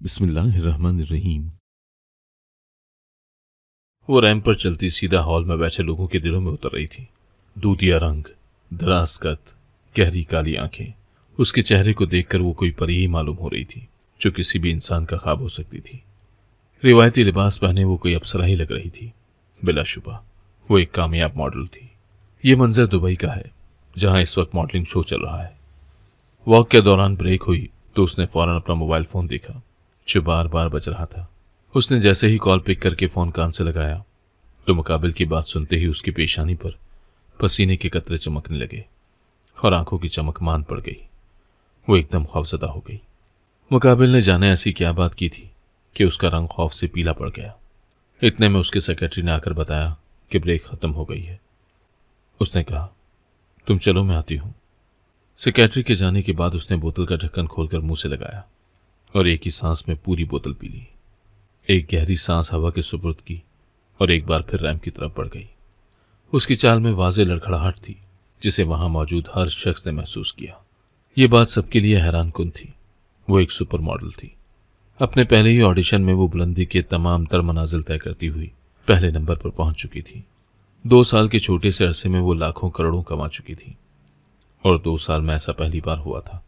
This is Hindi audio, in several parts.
बिस्मिल्लाहिर्रहमानिर्रहीम। वो रैंप पर चलती सीधा हॉल में बैठे लोगों के दिलों में उतर रही थी। दूधिया रंग, दराज कद, गहरी काली आंखें। उसके चेहरे को देखकर वो कोई परी ही मालूम हो रही थी, जो किसी भी इंसान का ख्वाब हो सकती थी। रिवायती लिबास पहने वो कोई अप्सरा ही लग रही थी। बिलाशुबा वो एक कामयाब मॉडल थी। ये मंजर दुबई का है, जहां इस वक्त मॉडलिंग शो चल रहा है। वॉक के दौरान ब्रेक हुई तो उसने फौरन अपना मोबाइल फोन देखा, जो बार बार बज रहा था। उसने जैसे ही कॉल पिक करके फोन कान से लगाया तो मुकाबिल की बात सुनते ही उसकी पेशानी पर पसीने के कतरे चमकने लगे और आंखों की चमक मान पड़ गई। वो एकदम खौफजदा हो गई। मुकाबिल ने जाने ऐसी क्या बात की थी कि उसका रंग खौफ से पीला पड़ गया। इतने में उसके सेक्रेटरी ने आकर बताया कि ब्रेक खत्म हो गई है। उसने कहा, तुम चलो, मैं आती हूं। सेक्रेटरी के जाने के बाद उसने बोतल का ढक्कन खोलकर मुंह से लगाया और एक ही सांस में पूरी बोतल पी ली। एक गहरी सांस हवा के सुपुर्द की और एक बार फिर रैंप की तरफ बढ़ गई। उसकी चाल में वाज़ेह लड़खड़ाहट थी, जिसे वहां मौजूद हर शख्स ने महसूस किया। ये बात सबके लिए हैरान कुन थी। वो एक सुपर मॉडल थी। अपने पहले ही ऑडिशन में वो बुलंदी के तमाम तर मनाजिल तय करती हुई पहले नंबर पर पहुंच चुकी थी। 2 साल के छोटे से अरसे में वो लाखों करोड़ों कमा चुकी थी। और 2 साल में ऐसा पहली बार हुआ था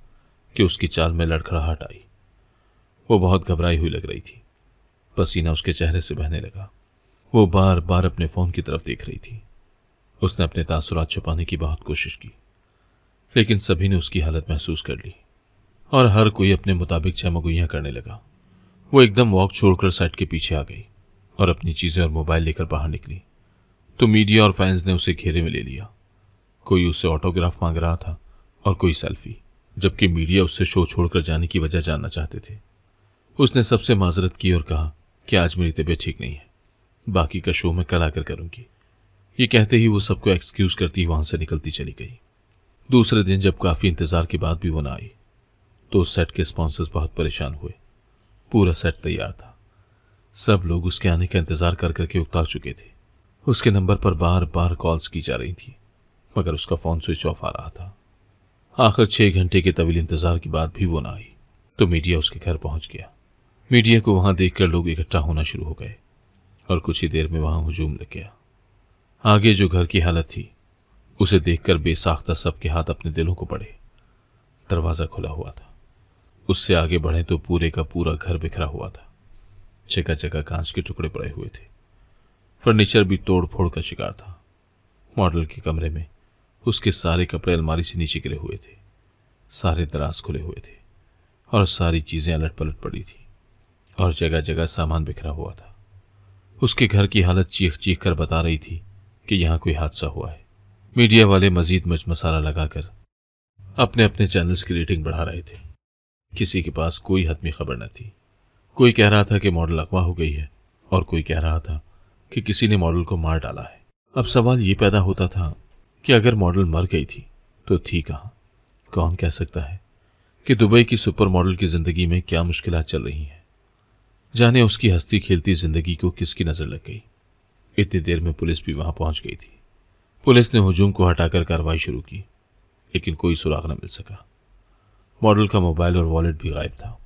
कि उसकी चाल में लड़खड़ाहट आई। वो बहुत घबराई हुई लग रही थी। पसीना उसके चेहरे से बहने लगा। वो बार बार अपने फोन की तरफ देख रही थी। उसने अपने तासुरात छुपाने की बहुत कोशिश की, लेकिन सभी ने उसकी हालत महसूस कर ली और हर कोई अपने मुताबिक चमगुइयां करने लगा। वो एकदम वॉक छोड़कर सेट के पीछे आ गई और अपनी चीजें और मोबाइल लेकर बाहर निकली तो मीडिया और फैंस ने उसे घेरे में ले लिया। कोई उससे ऑटोग्राफ मांग रहा था और कोई सेल्फी, जबकि मीडिया उससे शो छोड़कर जाने की वजह जानना चाहते थे। उसने सबसे माजरत की और कहा कि आज मेरी तबीयत ठीक नहीं है, बाकी का शो मैं कल आकर करूंगी। ये कहते ही वो सबको एक्सक्यूज करती वहां से निकलती चली गई। दूसरे दिन जब काफी इंतजार के बाद भी वो ना आई तो उस सेट के स्पॉन्सर्स बहुत परेशान हुए। पूरा सेट तैयार था। सब लोग उसके आने का इंतजार कर करके उकता चुके थे। उसके नंबर पर बार बार कॉल्स की जा रही थी, मगर उसका फोन स्विच ऑफ आ रहा था। आखिर 6 घंटे के तवील इंतजार के बाद भी वो ना आई तो मीडिया उसके घर पहुंच गया। मीडिया को वहां देखकर लोग इकट्ठा होना शुरू हो गए और कुछ ही देर में वहां हुजूम लग गया। आगे जो घर की हालत थी उसे देखकर बेसाख्ता सबके हाथ अपने दिलों को पड़े। दरवाजा खुला हुआ था। उससे आगे बढ़े तो पूरे का पूरा घर बिखरा हुआ था। जगह जगह कांच के टुकड़े पड़े हुए थे। फर्नीचर भी तोड़ फोड़ का शिकार था। मॉडल के कमरे में उसके सारे कपड़े अलमारी से नीचे गिरे हुए थे। सारे दराज खुले हुए थे और सारी चीजें अलट पलट पड़ी थी और जगह जगह सामान बिखरा हुआ था। उसके घर की हालत चीख चीख कर बता रही थी कि यहां कोई हादसा हुआ है। मीडिया वाले मजीद मिर्च मसाला लगाकर अपने अपने चैनल्स की रेटिंग बढ़ा रहे थे। किसी के पास कोई हतमी खबर न थी। कोई कह रहा था कि मॉडल अगवा हो गई है और कोई कह रहा था कि किसी ने मॉडल को मार डाला है। अब सवाल ये पैदा होता था कि अगर मॉडल मर गई थी तो थी कहां? कौन कह सकता है कि दुबई की सुपर मॉडल की जिंदगी में क्या मुश्किलात चल रही हैं। जाने उसकी हंसती खेलती जिंदगी को किसकी नजर लग गई। इतनी देर में पुलिस भी वहां पहुंच गई थी। पुलिस ने हुजूम को हटाकर कार्रवाई शुरू की, लेकिन कोई सुराग न मिल सका। मॉडल का मोबाइल और वॉलेट भी गायब था।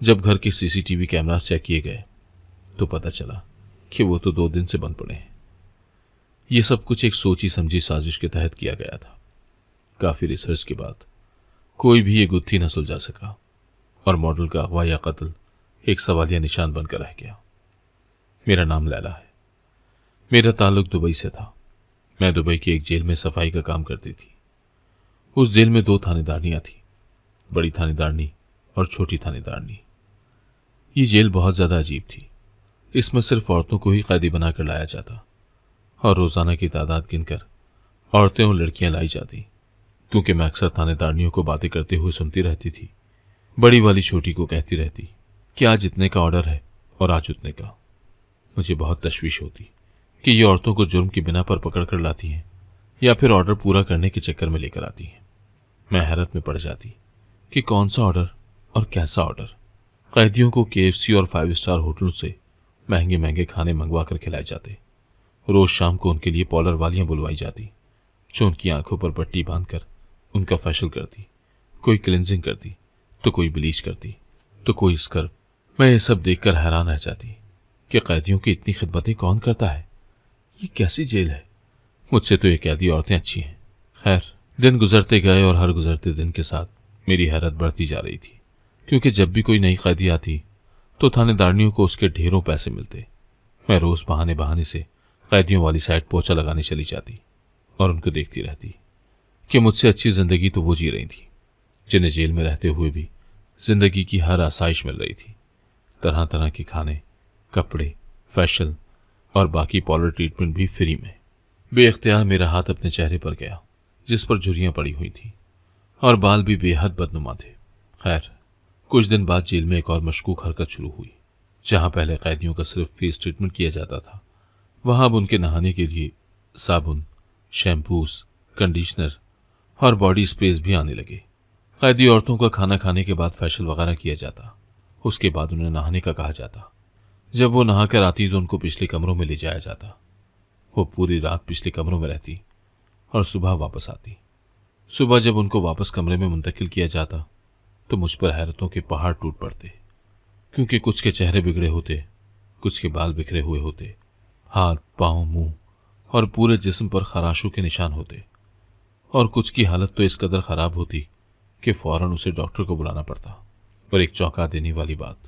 जब घर के सीसीटीवी कैमरास चेक किए गए तो पता चला कि वो तो 2 दिन से बंद पड़े हैं। ये सब कुछ एक सोची समझी साजिश के तहत किया गया था। काफी रिसर्च के बाद कोई भी ये गुत्थी न सुलझा सका और मॉडल का अगवा या कत्ल एक सवालिया निशान बनकर रह गया। मेरा नाम लैला है। मेरा ताल्लुक दुबई से था। मैं दुबई की एक जेल में सफाई का काम करती थी। उस जेल में 2 थानेदारनियां थी, बड़ी थानेदारनी और छोटी थानेदारनी। ये जेल बहुत ज्यादा अजीब थी। इसमें सिर्फ औरतों को ही कैदी बनाकर लाया जाता और रोजाना की तादाद गिनकर औरतें और लड़कियां लाई जाती, क्योंकि मैं अक्सर थानेदारनियों को बातें करते हुए सुनती रहती थी। बड़ी वाली छोटी को कहती रहती कि आज इतने का ऑर्डर है और आज उतने का। मुझे बहुत तशवीश होती कि ये औरतों को जुर्म की बिना पर पकड़ कर लाती हैं या फिर ऑर्डर पूरा करने के चक्कर में लेकर आती हैं। मैं हैरत में पड़ जाती कि कौन सा ऑर्डर और कैसा ऑर्डर। कैदियों को KFC और 5 स्टार होटलों से महंगे महंगे खाने मंगवा कर खिलाए जाते। रोज शाम को उनके लिए पॉलर वालियां बुलवाई जाती, जो उनकी आंखों पर पट्टी बांधकर उनका फेशियल करती। कोई क्लिनजिंग करती तो कोई ब्लीच करती तो कोई स्क्रब मैं ये सब देखकर हैरान रह जाती कि कैदियों की इतनी खिदमतें कौन करता है। ये कैसी जेल है। मुझसे तो ये कैदी औरतें अच्छी हैं। खैर, दिन गुजरते गए और हर गुजरते दिन के साथ मेरी हैरत बढ़ती जा रही थी, क्योंकि जब भी कोई नई कैदी आती तो थानेदारनियों को उसके ढेरों पैसे मिलते। मैं रोज बहाने बहाने से कैदियों वाली साइड पोछा लगाने चली जाती और उनको देखती रहती कि मुझसे अच्छी जिंदगी तो वो जी रही थी, जिन्हें जेल में रहते हुए भी जिंदगी की हर आसाइश मिल रही थी। तरह तरह के खाने, कपड़े, फैशन और बाकी पाउडर ट्रीटमेंट भी फ्री में। बेख्तियार मेरा हाथ अपने चेहरे पर गया, जिस पर झुर्रियां पड़ी हुई थी और बाल भी बेहद बदनुमा थे। खैर, कुछ दिन बाद जेल में एक और मशकूक हरकत शुरू हुई। जहां पहले कैदियों का सिर्फ फेस ट्रीटमेंट किया जाता था, वहां अब उनके नहाने के लिए साबुन, शैम्पूस, कंडीशनर और बॉडी स्प्रेज भी आने लगे। कैदी औरतों का खाना खाने के बाद फैशियल वगैरह किया जाता। उसके बाद उन्हें नहाने का कहा जाता। जब वो नहाकर आती तो उनको पिछले कमरों में ले जाया जाता। वो पूरी रात पिछले कमरों में रहती और सुबह वापस आती। सुबह जब उनको वापस कमरे में मुंतकिल किया जाता तो मुझ पर हैरतों के पहाड़ टूट पड़ते, क्योंकि कुछ के चेहरे बिगड़े होते, कुछ के बाल बिखरे हुए होते, हाथ, पांव, मुंह और पूरे जिस्म पर खराशों के निशान होते, और कुछ की हालत तो इस कदर खराब होती कि फौरन उसे डॉक्टर को बुलाना पड़ता। और एक चौंका देने वाली बात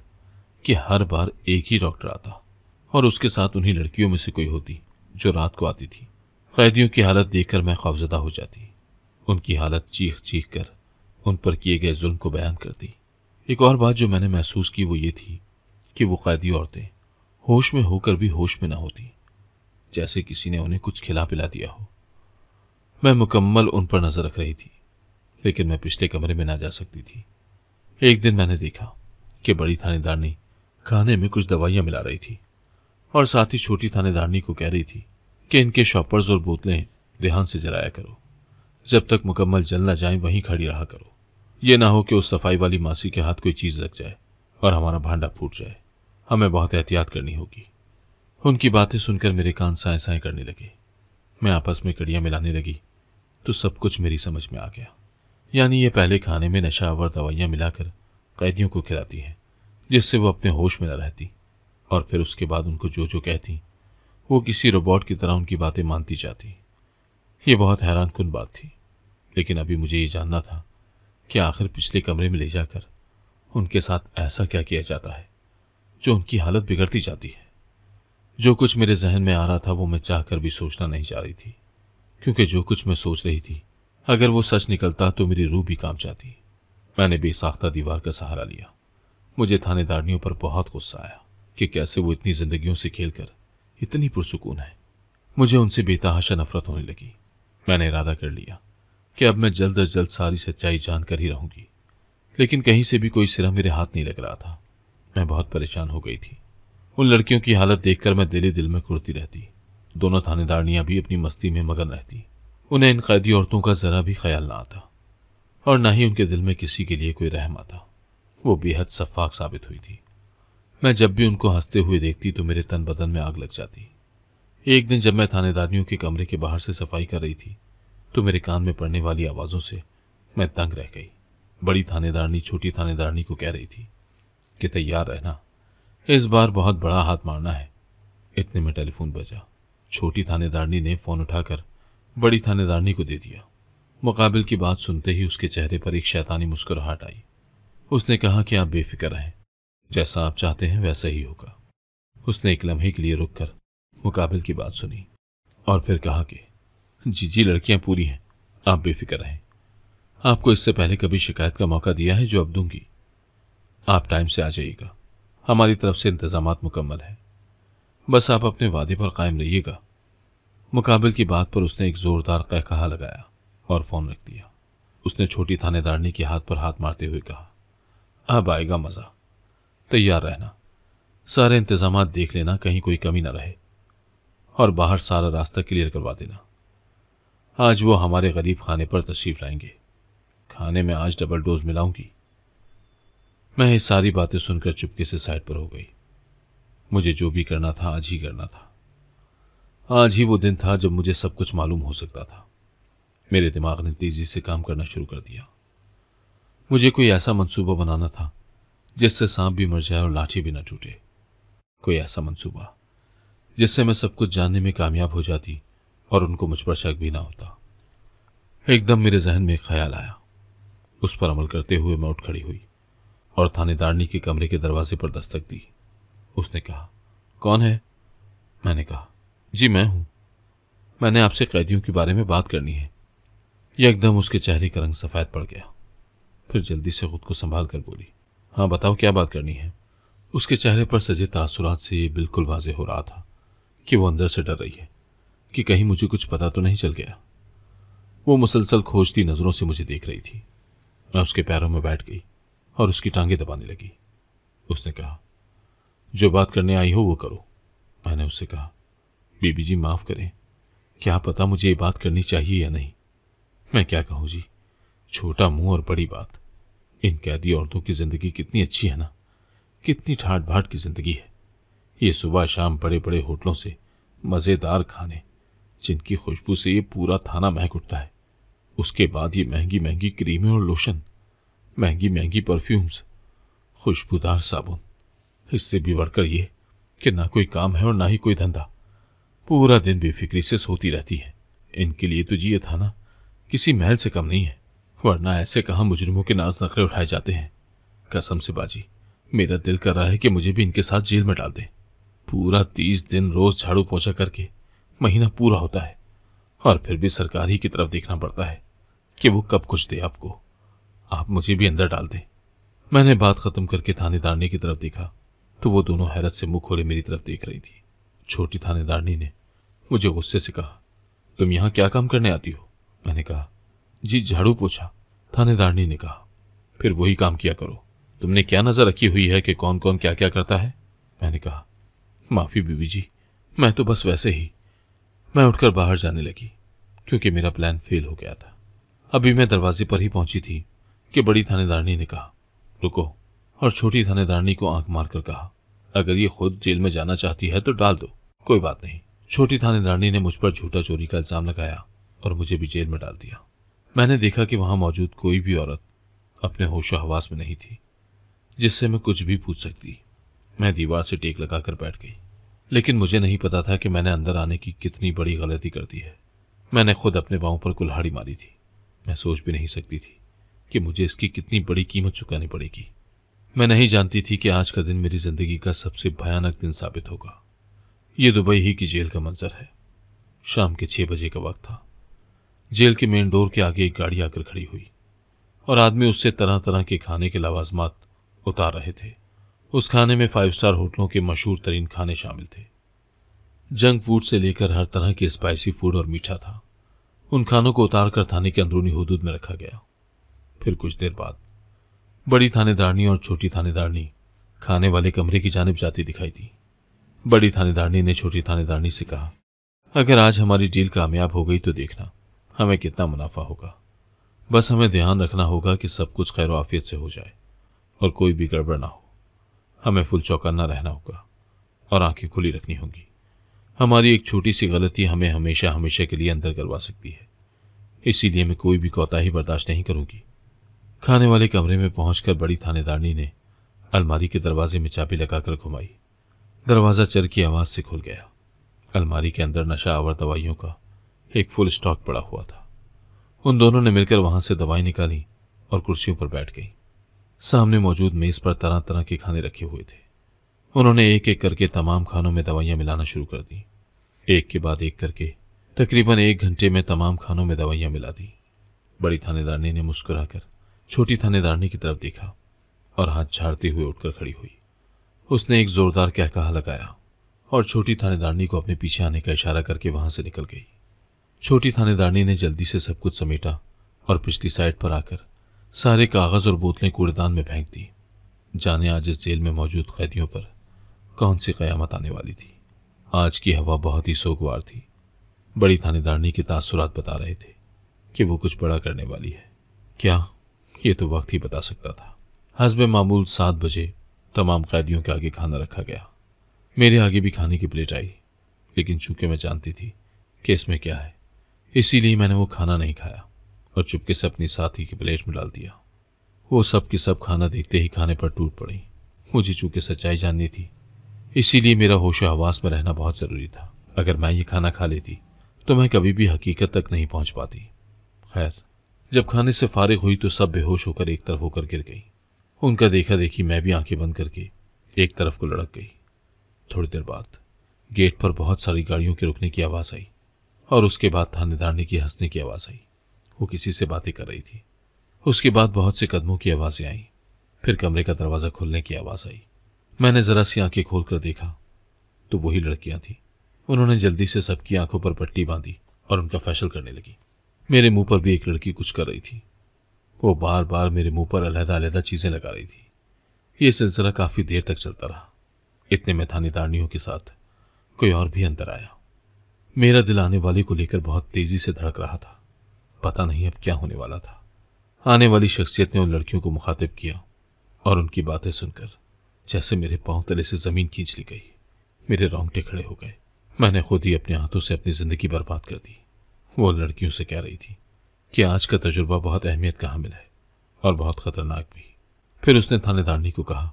कि हर बार एक ही डॉक्टर आता और उसके साथ उन्हीं लड़कियों में से कोई होती जो रात को आती थी। कैदियों की हालत देखकर मैं खौफजदा हो जाती। उनकी हालत चीख चीख कर उन पर किए गए जुल्म को बयान करती। एक और बात जो मैंने महसूस की वो ये थी कि वो कैदी औरतें होश में होकर भी होश में न होती, जैसे किसी ने उन्हें कुछ खिला पिला दिया हो। मैं मुकम्मल उन पर नजर रख रही थी, लेकिन मैं पिछले कमरे में ना जा सकती थी। एक दिन मैंने देखा कि बड़ी थानेदारनी खाने में कुछ दवाइयां मिला रही थी और साथ ही छोटी थानेदारनी को कह रही थी कि इनके शॉपर्स और बोतलें ध्यान से जलाया करो, जब तक मुकम्मल जल न जाए वहीं खड़ी रहा करो। ये ना हो कि उस सफाई वाली मासी के हाथ कोई चीज लग जाए और हमारा भांडा फूट जाए। हमें बहुत एहतियात करनी होगी। उनकी बातें सुनकर मेरे कान साए साए करने लगे। मैं आपस में कड़ियां मिलाने लगी तो सब कुछ मेरी समझ में आ गया। यानी ये पहले खाने में नशावर दवाइयां मिलाकर कैदियों को खिलाती हैं, जिससे वो अपने होश में न रहती, और फिर उसके बाद उनको जो जो कहती वो किसी रोबोट की तरह उनकी बातें मानती जाती। ये बहुत हैरानकुन बात थी, लेकिन अभी मुझे ये जानना था कि आखिर पिछले कमरे में ले जाकर उनके साथ ऐसा क्या किया जाता है जो उनकी हालत बिगड़ती जाती है। जो कुछ मेरे जहन में आ रहा था वो मैं चाहकर भी सोचना नहीं चाह रही थी, क्योंकि जो कुछ मैं सोच रही थी अगर वो सच निकलता तो मेरी रूह भी कांप जाती। मैंने बेसाख्ता दीवार का सहारा लिया। मुझे थानेदारनियों पर बहुत गुस्सा आया कि कैसे वो इतनी जिंदगियों से खेलकर इतनी पुरसुकून है। मुझे उनसे बेतहाशा नफरत होने लगी। मैंने इरादा कर लिया कि अब मैं जल्द अज जल्द सारी सच्चाई जानकर ही रहूंगी, लेकिन कहीं से भी कोई सिरा मेरे हाथ नहीं लग रहा था। मैं बहुत परेशान हो गई थी। उन लड़कियों की हालत देखकर मैं दिल ही दिल में कुड़ती रहती। दोनों थानेदारनियां भी अपनी मस्ती में मगन रहती। उन्हें इन कैदी औरतों का जरा भी ख्याल ना आता और ना ही उनके दिल में किसी के लिए कोई रहम आता। वो बेहद शफाक साबित हुई थी। मैं जब भी उनको हंसते हुए देखती तो मेरे तन बदन में आग लग जाती। एक दिन जब मैं थानेदारनियों के कमरे के बाहर से सफाई कर रही थी तो मेरे कान में पड़ने वाली आवाज़ों से मैं दंग रह गई। बड़ी थानेदारनी छोटी थानेदारनी को कह रही थी कि तैयार रहना, इस बार बहुत बड़ा हाथ मारना है। इतने में टेलीफोन बजा। छोटी थानेदारनी ने फ़ोन उठाकर बड़ी थानेदारनी को दे दिया। मुकाबिल की बात सुनते ही उसके चेहरे पर एक शैतानी मुस्कुराहट आई। उसने कहा कि आप बेफिक्र रहें, जैसा आप चाहते हैं वैसा ही होगा। उसने एक लम्हे के लिए रुककर मुकाबिल की बात सुनी और फिर कहा कि जी लड़कियां पूरी हैं, आप बेफिक्र रहें। आपको इससे पहले कभी शिकायत का मौका दिया है जो अब दूंगी। आप टाइम से आ जाइएगा, हमारी तरफ से इंतजामात मुकम्मल है, बस आप अपने वादे पर कायम रहिएगा। मुकाबिल की बात पर उसने एक जोरदार कहकहा लगाया और फोन रख दिया। उसने छोटी थानेदारनी के हाथ पर हाथ मारते हुए कहा, अब आएगा मजा, तैयार रहना, सारे इंतजामात देख लेना, कहीं कोई कमी ना रहे, और बाहर सारा रास्ता क्लियर करवा देना। आज वो हमारे गरीब खाने पर तशरीफ लाएंगे। खाने में आज डबल डोज मिलाऊंगी। मैं ये सारी बातें सुनकर चुपके से साइड पर हो गई। मुझे जो भी करना था आज ही करना था। आज ही वो दिन था जब मुझे सब कुछ मालूम हो सकता था। मेरे दिमाग ने तेजी से काम करना शुरू कर दिया। मुझे कोई ऐसा मंसूबा बनाना था जिससे सांप भी मर जाए और लाठी भी न टूटे। कोई ऐसा मंसूबा जिससे मैं सब कुछ जानने में कामयाब हो जाती और उनको मुझ पर शक भी ना होता। एकदम मेरे जहन में एक ख्याल आया। उस पर अमल करते हुए मैं उठ खड़ी हुई और थानेदारनी के कमरे के दरवाजे पर दस्तक दी। उसने कहा, कौन है? मैंने कहा, जी मैं हूं। मैंने आपसे कैदियों के बारे में बात करनी है। एकदम उसके चेहरे का रंग सफेद पड़ गया। फिर जल्दी से खुद को संभाल कर बोली, हाँ बताओ क्या बात करनी है। उसके चेहरे पर सजे तासुरात से ये बिल्कुल वाज़ेह हो रहा था कि वो अंदर से डर रही है कि कहीं मुझे कुछ पता तो नहीं चल गया। वो मुसलसल खोजती नजरों से मुझे देख रही थी। मैं उसके पैरों में बैठ गई और उसकी टांगें दबाने लगी। उसने कहा, जो बात करने आई हो वो करो। मैंने उससे कहा, बीबी जी माफ करें, क्या पता मुझे ये बात करनी चाहिए या नहीं। मैं क्या कहूँ जी, छोटा मुंह और बड़ी बात। इन कैदी औरतों की जिंदगी कितनी अच्छी है ना, कितनी ठाट बाट की जिंदगी है। ये सुबह शाम बड़े बड़े होटलों से मज़ेदार खाने, जिनकी खुशबू से ये पूरा थाना महक उठता है। उसके बाद ये महंगी महंगी क्रीमें और लोशन, महंगी महंगी परफ्यूम्स, खुशबूदार साबुन। इससे भी बढ़कर ये कि ना कोई काम है और ना ही कोई धंधा। पूरा दिन बेफिक्री से सोती रहती है। इनके लिए तो जी ये थाना किसी महल से कम नहीं है, वरना ऐसे कहाँ मुजरिमों के नाज नखरे उठाए जाते हैं। कसम से बाजी, मेरा दिल कर रहा है कि मुझे भी इनके साथ जेल में डाल दें। पूरा 30 दिन रोज झाड़ू पोछा करके महीना पूरा होता है और फिर भी सरकार ही की तरफ देखना पड़ता है कि वो कब कुछ दे आपको। आप मुझे भी अंदर डाल दें। मैंने बात खत्म करके थानेदारनी की तरफ देखा तो वो दोनों हैरत से मुंह खोले मेरी तरफ देख रही थी। छोटी थानेदारनी ने मुझे गुस्से से कहा, तुम यहाँ क्या काम करने आती हो? मैंने कहा, जी झाड़ू पोछा। थानेदारनी ने कहा, फिर वही काम किया करो। तुमने क्या नजर रखी हुई है कि कौन कौन क्या क्या करता है? मैंने कहा, माफी बीबी जी, मैं तो बस वैसे ही। मैं उठकर बाहर जाने लगी क्योंकि मेरा प्लान फेल हो गया था। अभी मैं दरवाजे पर ही पहुंची थी कि बड़ी थानेदारनी ने कहा, रुको, और छोटी थानेदारनी को आंख मारकर कहा, अगर ये खुद जेल में जाना चाहती है तो डाल दो, कोई बात नहीं। छोटी थानेदारनी ने मुझ पर झूठा चोरी का इल्जाम लगाया और मुझे भी जेल में डाल दिया। मैंने देखा कि वहां मौजूद कोई भी औरत अपने होशो हवास में नहीं थी जिससे मैं कुछ भी पूछ सकती। मैं दीवार से टेक लगाकर बैठ गई, लेकिन मुझे नहीं पता था कि मैंने अंदर आने की कितनी बड़ी गलती कर दी है। मैंने खुद अपने पांव पर कुल्हाड़ी मारी थी। मैं सोच भी नहीं सकती थी कि मुझे इसकी कितनी बड़ी कीमत चुकानी पड़ेगी। मैं नहीं जानती थी कि आज का दिन मेरी जिंदगी का सबसे भयानक दिन साबित होगा। ये दुबई ही की जेल का मंजर है। शाम के 6 बजे का वक्त था। जेल के मेन डोर के आगे एक गाड़ी आकर खड़ी हुई और आदमी उससे तरह तरह के खाने के लवाजमात उतार रहे थे। उस खाने में 5 स्टार होटलों के मशहूर तरीन खाने शामिल थे। जंक फूड से लेकर हर तरह के स्पाइसी फूड और मीठा था। उन खानों को उतारकर थाने के अंदरूनी हुदूद में रखा गया। फिर कुछ देर बाद बड़ी थानेदारनी और छोटी थानेदारनी खाने वाले कमरे की जानिब जाती दिखाई दी। बड़ी थानेदारनी ने छोटी थानेदारनी से कहा, अगर आज हमारी डील कामयाब हो गई तो देखना हमें कितना मुनाफा होगा। बस हमें ध्यान रखना होगा कि सब कुछ खैर आफियत से हो जाए और कोई भी गड़बड़ ना हो। हमें फुल चौकन्ना रहना होगा और आंखें खुली रखनी होंगी। हमारी एक छोटी सी गलती हमें हमेशा हमेशा के लिए अंदर करवा सकती है, इसीलिए मैं कोई भी कोताही बर्दाश्त नहीं करूंगी। खाने वाले कमरे में पहुंचकर बड़ी थानेदारनी ने अलमारी के दरवाजे में चाबी लगाकर घुमाई। दरवाज़ा चर की आवाज़ से खुल गया। अलमारी के अंदर नशा आवर दवाइयों का एक फुल स्टॉक पड़ा हुआ था। उन दोनों ने मिलकर वहां से दवाई निकाली और कुर्सियों पर बैठ गई। सामने मौजूद मेज पर तरह तरह के खाने रखे हुए थे। उन्होंने एक एक करके तमाम खानों में दवाइयां मिलाना शुरू कर दी। एक के बाद एक करके तकरीबन 1 घंटे में तमाम खानों में दवाइयां मिला दी। बड़ी थानेदारनी ने मुस्कुराकर छोटी थानेदारनी की तरफ देखा और हाथ झाड़ते हुए उठकर खड़ी हुई। उसने एक जोरदार कहकहा लगाया और छोटी थानेदारनी को अपने पीछे आने का इशारा करके वहां से निकल गई। छोटी थानेदारनी ने जल्दी से सब कुछ समेटा और पिछली साइड पर आकर सारे कागज और बोतलें कूड़ेदान में फेंक दी। जाने आज इस जेल में मौजूद कैदियों पर कौन सी कयामत आने वाली थी। आज की हवा बहुत ही सोगवार थी। बड़ी थानेदारनी के तासुरात बता रहे थे कि वो कुछ बड़ा करने वाली है। क्या, ये तो वक्त ही बता सकता था। हस्बे मामूल 7 बजे तमाम कैदियों के आगे खाना रखा गया। मेरे आगे भी खाने की प्लेट आई, लेकिन चूंकि मैं जानती थी कि इसमें क्या है, इसीलिए मैंने वो खाना नहीं खाया और चुपके से अपनी साथी की प्लेट में डाल दिया। वो सब की सब खाना देखते ही खाने पर टूट पड़ी। मुझे चूंकि सच्चाई जाननी थी, इसीलिए मेरा होश हवास में रहना बहुत जरूरी था। अगर मैं ये खाना खा लेती तो मैं कभी भी हकीकत तक नहीं पहुंच पाती। खैर, जब खाने से फारिग हुई तो सब बेहोश होकर एक तरफ होकर गिर गई। उनका देखा देखी मैं भी आंखें बंद करके एक तरफ को लड़क गई। थोड़ी देर बाद गेट पर बहुत सारी गाड़ियों के रुकने की आवाज आई और उसके बाद थानेदारनी की हंसने की आवाज आई। वो किसी से बातें कर रही थी। उसके बाद बहुत से कदमों की आवाजें आई। फिर कमरे का दरवाजा खुलने की आवाज आई। मैंने जरा सी आंखें खोलकर देखा तो वही लड़कियां थी। उन्होंने जल्दी से सबकी आंखों पर पट्टी बांधी और उनका फैशल करने लगी। मेरे मुंह पर भी एक लड़की कुछ कर रही थी। वो बार बार मेरे मुंह पर अलग-अलग चीजें लगा रही थी। ये सिलसिला काफी देर तक चलता रहा। इतने में थानेदारनियों के साथ कोई और भी अंदर आया। मेरा दिल आने वाले को लेकर बहुत तेजी से धड़क रहा था। पता नहीं अब क्या होने वाला था। आने वाली शख्सियत ने उन लड़कियों को मुखातिब किया और उनकी बातें सुनकर जैसे मेरे पांव तले से जमीन खींच ली गई। मेरे रोंगटे खड़े हो गए। मैंने खुद ही अपने हाथों से अपनी जिंदगी बर्बाद कर दी। वो लड़कियों से कह रही थी कि आज का तजुर्बा बहुत अहमियत का हामिल है और बहुत खतरनाक भी। फिर उसने थानेदारनी को कहा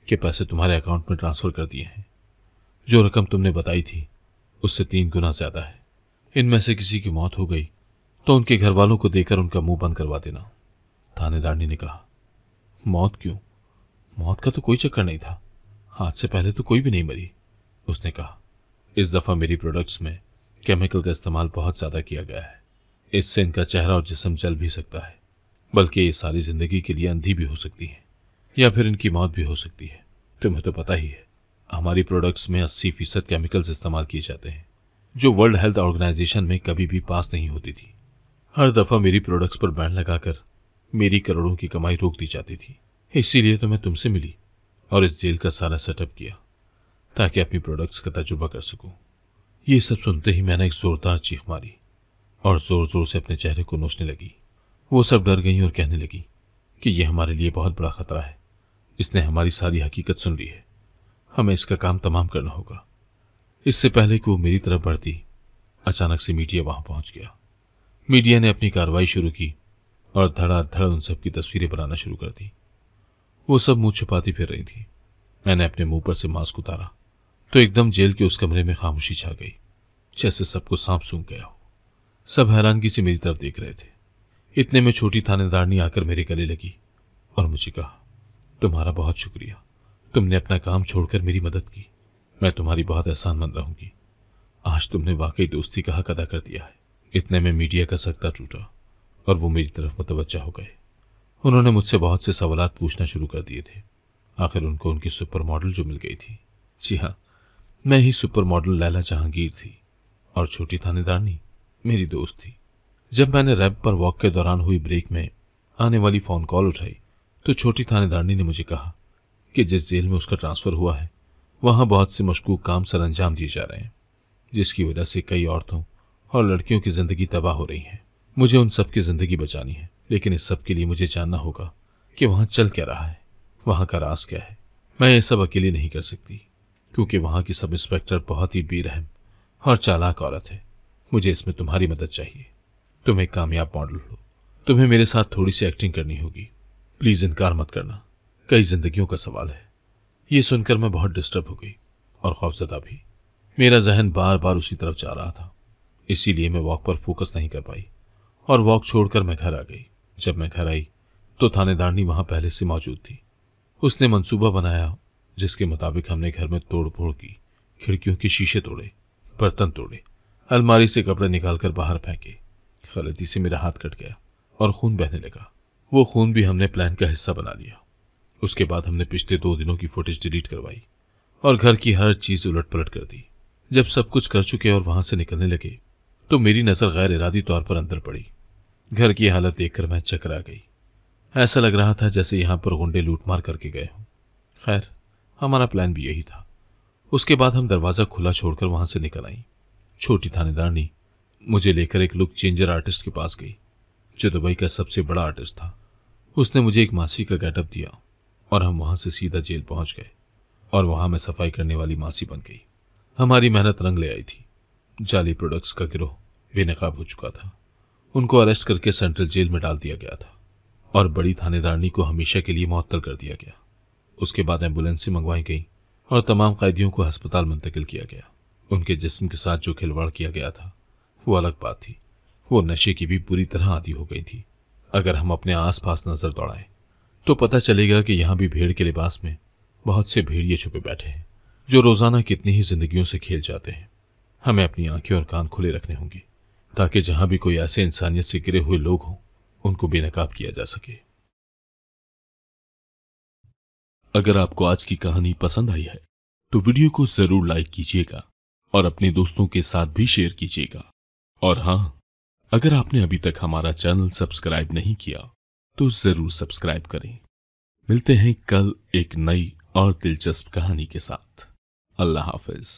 कि पैसे तुम्हारे अकाउंट में ट्रांसफर कर दिए हैं। जो रकम तुमने बताई थी उससे 3 गुना ज्यादा है। इनमें से किसी की मौत हो गई तो उनके घर वालों को देकर उनका मुंह बंद करवा देना। थानेदारनी ने कहा, मौत क्यों? मौत का तो कोई चक्कर नहीं था। आज से पहले तो कोई भी नहीं मरी। उसने कहा, इस दफा मेरी प्रोडक्ट्स में केमिकल का इस्तेमाल बहुत ज्यादा किया गया है। इससे इनका चेहरा और जिस्म जल भी सकता है, बल्कि ये सारी जिंदगी के लिए अंधी भी हो सकती है या फिर इनकी मौत भी हो सकती है। तुम्हें तो पता ही है, हमारी प्रोडक्ट्स में 80% केमिकल्स इस्तेमाल किए जाते हैं, जो वर्ल्ड हेल्थ ऑर्गेनाइजेशन में कभी भी पास नहीं होती थी। हर दफा मेरी प्रोडक्ट्स पर बैन लगाकर मेरी करोड़ों की कमाई रोक दी जाती थी। इसीलिए तो मैं तुमसे मिली और इस जेल का सारा सेटअप किया ताकि अपनी प्रोडक्ट्स का तजुर्बा कर सकूं। ये सब सुनते ही मैंने एक जोरदार चीख मारी और जोर जोर से अपने चेहरे को नोचने लगी। वो सब डर गई और कहने लगी कि यह हमारे लिए बहुत बड़ा खतरा है। इसने हमारी सारी हकीकत सुन ली है। हमें इसका काम तमाम करना होगा। इससे पहले कि वो मेरी तरफ बढ़ती, अचानक से मीडिया वहां पहुंच गया। मीडिया ने अपनी कार्रवाई शुरू की और धड़ाधड़ उन सब की तस्वीरें बनाना शुरू कर दी। वो सब मुंह छुपाती फिर रही थी। मैंने अपने मुंह पर से मास्क उतारा तो एकदम जेल के उस कमरे में खामोशी छा गई, जैसे सबको सांप सूंघ गया हो। सब हैरानगी से मेरी तरफ देख रहे थे। इतने में छोटी थानेदारनी आकर मेरे गले लगी और मुझे कहा, तुम्हारा बहुत शुक्रिया। तुमने अपना काम छोड़कर मेरी मदद की। मैं तुम्हारी बहुत एहसानमंद रहूंगी। आज तुमने वाकई दोस्ती का हक अदा कर दिया है। इतने में मीडिया का सकता टूटा और वो मेरी तरफ मुतवज्जा हो गए। उन्होंने मुझसे बहुत से सवालात पूछना शुरू कर दिए थे। आखिर उनको उनकी सुपर मॉडल जो मिल गई थी। जी हाँ, मैं ही सुपर मॉडल लैला जहांगीर थी और छोटी थानेदारनी मेरी दोस्त थी। जब मैंने रैब पर वॉक के दौरान हुई ब्रेक में आने वाली फोन कॉल उठाई तो छोटी थानेदारनी ने मुझे कहा कि जिस जेल में उसका ट्रांसफर हुआ है वहां बहुत से मशकूक काम सर अंजाम दिए जा रहे हैं, जिसकी वजह से कई औरतों और लड़कियों की जिंदगी तबाह हो रही है। मुझे उन सब की जिंदगी बचानी है, लेकिन इस सब के लिए मुझे जानना होगा कि वहां चल क्या रहा है, वहां का राज क्या है। मैं ये सब अकेली नहीं कर सकती क्योंकि वहां की सब इंस्पेक्टर बहुत ही बेरहम और चालाक औरत है। मुझे इसमें तुम्हारी मदद चाहिए। तुम एक कामयाब मॉडल हो। तुम्हें मेरे साथ थोड़ी सी एक्टिंग करनी होगी। प्लीज इनकार मत करना। कई जिंदगियों का सवाल है। ये सुनकर मैं बहुत डिस्टर्ब हो गई और खौफजदा भी। मेरा जहन बार बार उसी तरफ जा रहा था, इसीलिए मैं वॉक पर फोकस नहीं कर पाई और वॉक छोड़कर मैं घर आ गई। जब मैं घर आई तो थानेदारनी वहां पहले से मौजूद थी। उसने मंसूबा बनाया जिसके मुताबिक हमने घर में तोड़ फोड़ की, खिड़कियों के शीशे तोड़े, बर्तन तोड़े, अलमारी से कपड़े निकालकर बाहर फेंके। गलती से मेरा हाथ कट गया और खून बहने लगा। वो खून भी हमने प्लान का हिस्सा बना लिया। उसके बाद हमने पिछले 2 दिनों की फुटेज डिलीट करवाई और घर की हर चीज उलट पलट कर दी। जब सब कुछ कर चुके और वहां से निकलने लगे तो मेरी नजर गैर इरादी तौर पर अंदर पड़ी। घर की हालत देखकर मैं चकरा गई। ऐसा लग रहा था जैसे यहां पर गुंडे लूटमार करके गए हों। खैर, हमारा प्लान भी यही था। उसके बाद हम दरवाजा खुला छोड़कर वहां से निकल आई। छोटी थानेदारनी मुझे लेकर एक लुक चेंजर आर्टिस्ट के पास गई, जो दुबई का सबसे बड़ा आर्टिस्ट था। उसने मुझे एक मासी का गेटअप दिया और हम वहां से सीधा जेल पहुंच गए और वहां मैं सफाई करने वाली मासी बन गई। हमारी मेहनत रंग ले आई थी। जाली प्रोडक्ट्स का गिरोह बेनकाब हो चुका था। उनको अरेस्ट करके सेंट्रल जेल में डाल दिया गया था और बड़ी थानेदारनी को हमेशा के लिए मुअत्तल कर दिया गया। उसके बाद एम्बुलेंसें मंगवाई गई और तमाम कैदियों को अस्पताल मुंतकिल किया गया। उनके जिस्म के साथ जो खिलवाड़ किया गया था वो अलग बात थी। वो नशे की भी पूरी तरह आदी हो गई थी। अगर हम अपने आसपास नजर दौड़ाएं तो पता चलेगा कि यहां भी भेड़ के लिबास में बहुत से भेड़िए छुपे बैठे हैं जो रोजाना कितनी ही जिंदगियों से खेल जाते हैं। हमें अपनी आंखें और कान खुले रखने होंगे ताकि जहां भी कोई ऐसे इंसानियत से गिरे हुए लोग हों उनको बेनकाब किया जा सके। अगर आपको आज की कहानी पसंद आई है तो वीडियो को जरूर लाइक कीजिएगा और अपने दोस्तों के साथ भी शेयर कीजिएगा। और हाँ, अगर आपने अभी तक हमारा चैनल सब्सक्राइब नहीं किया तो जरूर सब्सक्राइब करें। मिलते हैं कल एक नई और दिलचस्प कहानी के साथ। अल्लाह हाफिज।